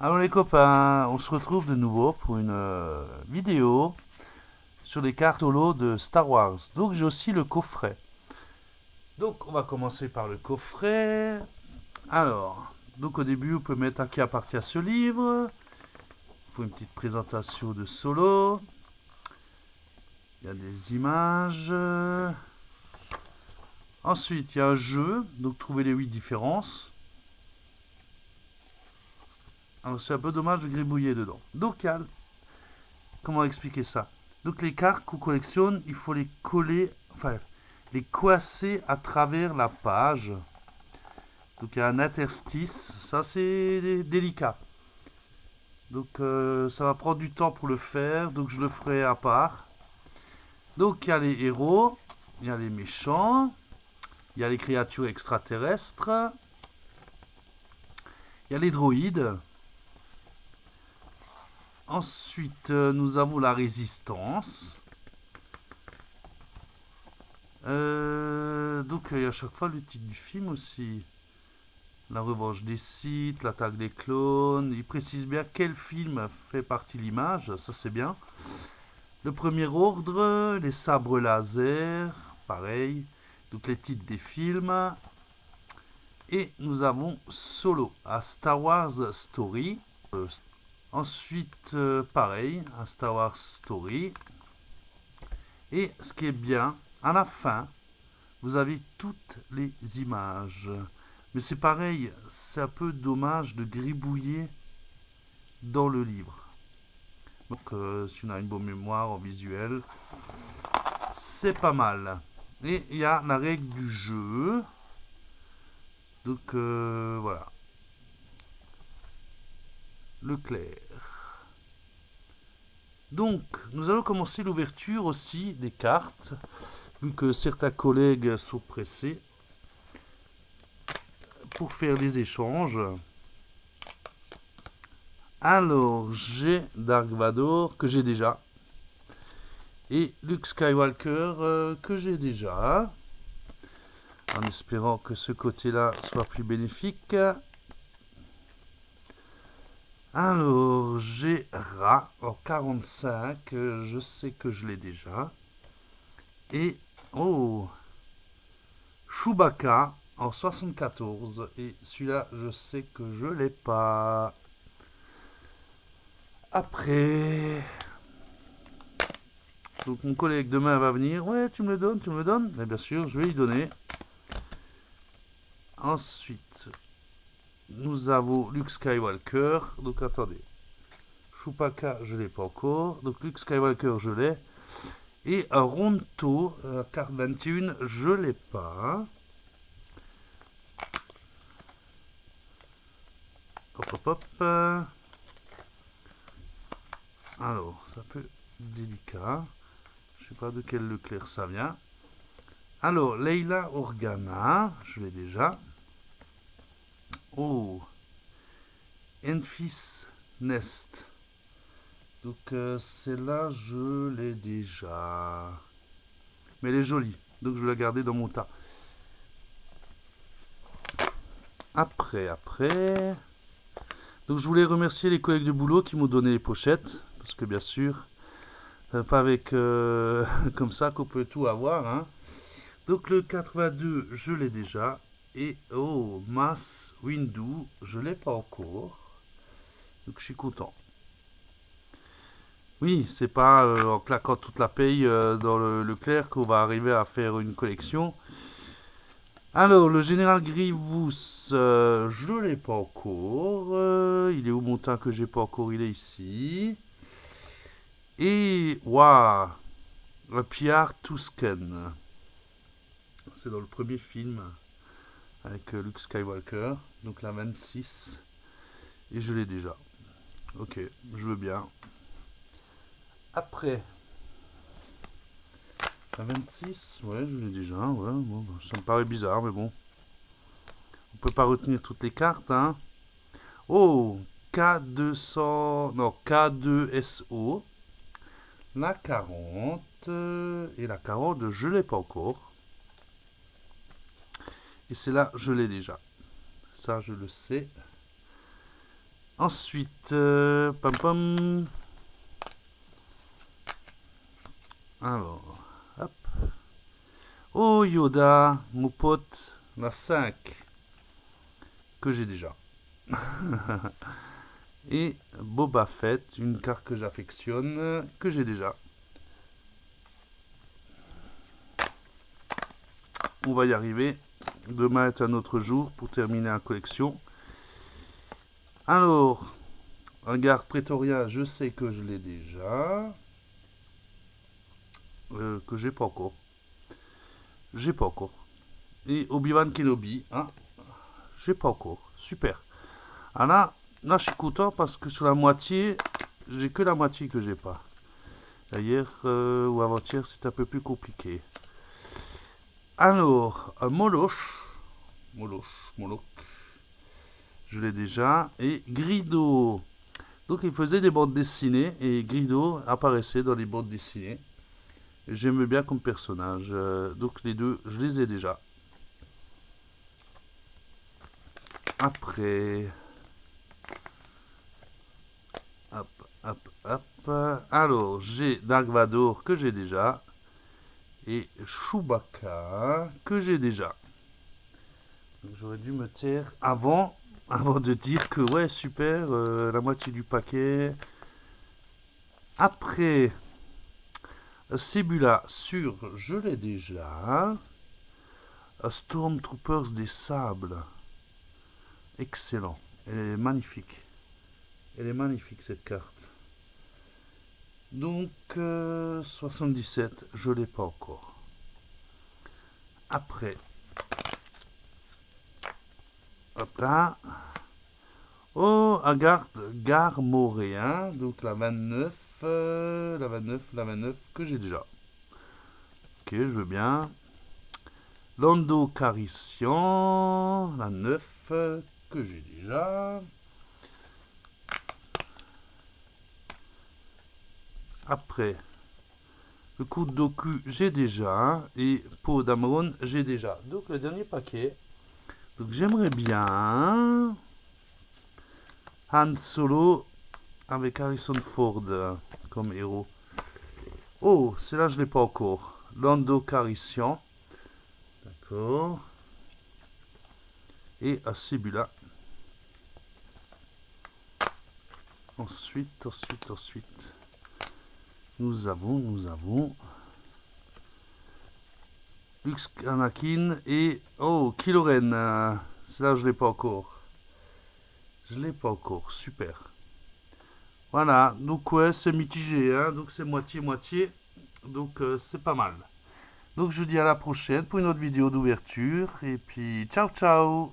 Alors les copains, on se retrouve de nouveau pour une vidéo sur les cartes holo de Star Wars. Donc j'ai aussi le coffret. Donc on va commencer par le coffret. Alors, donc au début on peut mettre à qui appartient ce livre. Il faut une petite présentation de Solo. Il y a des images. Ensuite il y a un jeu, donc trouver les 8 différences. Alors c'est un peu dommage de gribouiller dedans. Donc comment expliquer ça? Donc les cartes qu'on collectionne, il faut les coller, enfin les coincer à travers la page. Donc il y a un interstice, ça c'est délicat. Donc ça va prendre du temps pour le faire, donc je le ferai à part. Donc il y a les héros, il y a les méchants, il y a les créatures extraterrestres, il y a les droïdes. Ensuite nous avons la résistance. Donc il y a à chaque fois le titre du film aussi. La revanche des Sith, l'attaque des clones. Il précise bien quel film fait partie de l'image, ça c'est bien. Le premier ordre, les sabres laser, pareil. Donc les titres des films. Et nous avons Solo, à Star Wars Story. Ensuite, pareil, un Star Wars Story. Et ce qui est bien, à la fin, vous avez toutes les images. Mais c'est pareil, c'est un peu dommage de gribouiller dans le livre. Donc si on a une bonne mémoire en visuel, c'est pas mal. Et il y a la règle du jeu. Donc voilà. Le clair. Donc nous allons commencer l'ouverture aussi des cartes, vu que certains collègues sont pressés pour faire les échanges. Alors, j'ai Dark Vador que j'ai déjà. Et Luke Skywalker que j'ai déjà. En espérant que ce côté-là soit plus bénéfique. Alors, j'ai Ra en 45. Je sais que je l'ai déjà. Et, oh, Chewbacca en 74. Et celui-là, je sais que je l'ai pas. Après... Donc mon collègue demain va venir. Ouais, tu me le donnes, tu me le donnes. Mais bien sûr, je vais lui donner. Ensuite, nous avons Luke Skywalker. Donc attendez. Chewbacca, je l'ai pas encore. Donc Luke Skywalker, je l'ai. Et un Ronto, carte 21, je l'ai pas. Hop hop hop. Alors, ça peut être délicat. Je sais pas de quel Leclerc ça vient. Alors, Leila Organa, je l'ai déjà. Oh, Enfys Nest. Donc celle-là, je l'ai déjà. Mais elle est jolie, donc je vais la garder dans mon tas. Après. Donc je voulais remercier les collègues de boulot qui m'ont donné les pochettes. Parce que bien sûr, pas avec comme ça qu'on peut tout avoir. Hein. Donc le 82, je l'ai déjà. Et oh, Mass Windu, je l'ai pas encore. Donc je suis content. Oui, c'est pas en claquant toute la paye dans le Leclerc qu'on va arriver à faire une collection. Alors, le général Grievous, je l'ai pas encore. Il est où mon teint que j'ai pas encore? Il est ici. Et, waouh, Pierre Tusken. C'est dans le premier film avec Luke Skywalker. Donc la 26. Et je l'ai déjà. Ok, je veux bien. Après, la 26, ouais, je l'ai déjà. Ouais, bon, ça me paraît bizarre, mais bon. On peut pas retenir toutes les cartes, hein. Oh, K200, non, K2SO. La 40 et la 40, je l'ai pas encore. Et c'est là, je l'ai déjà. Ça, je le sais. Ensuite, pam pam. Alors, hop. Oh Yoda, mon pote, la 5, que j'ai déjà. Et Boba Fett, une carte que j'affectionne, que j'ai déjà. On va y arriver. Demain est un autre jour pour terminer la collection. Alors, un garde prétorien, je sais que je l'ai déjà. Que j'ai pas encore. J'ai pas encore. Et Obi-Wan Kenobi, hein, j'ai pas encore. Super. Alors là, je suis content parce que sur la moitié, j'ai que la moitié que j'ai pas. Hier ou avant-hier, c'est un peu plus compliqué. Alors, Moloch, je l'ai déjà. Et Grido. Donc il faisait des bandes dessinées et Grido apparaissait dans les bandes dessinées. J'aimais bien comme personnage. Donc les deux, je les ai déjà. Après... Hop, hop, hop. Alors, j'ai Dark Vador que j'ai déjà. Et Chewbacca que j'ai déjà. J'aurais dû me taire avant de dire que ouais, super, la moitié du paquet. Après, Sebula sur, je l'ai déjà. Stormtroopers des Sables. Excellent. Elle est magnifique. Elle est magnifique cette carte. Donc, 77, je l'ai pas encore. Après, hop là. Oh, Gare Moréen, donc la 29, la 29 que j'ai déjà. Ok, je veux bien. Lando Carissian, la 9 que j'ai déjà. Après, le coup de Doku, j'ai déjà. Et Poe Dameron, j'ai déjà. Donc le dernier paquet. Donc j'aimerais bien Han Solo avec Harrison Ford comme héros. Oh, celle-là je l'ai pas encore. Lando Carissian. D'accord. Et à Sebula. Ensuite. Nous avons Luke Anakin et oh Kylo Ren. Celle-là je l'ai pas encore. Super. Voilà, donc ouais, c'est mitigé, hein, donc c'est moitié-moitié, donc c'est pas mal. Donc je vous dis à la prochaine pour une autre vidéo d'ouverture, et puis ciao ciao.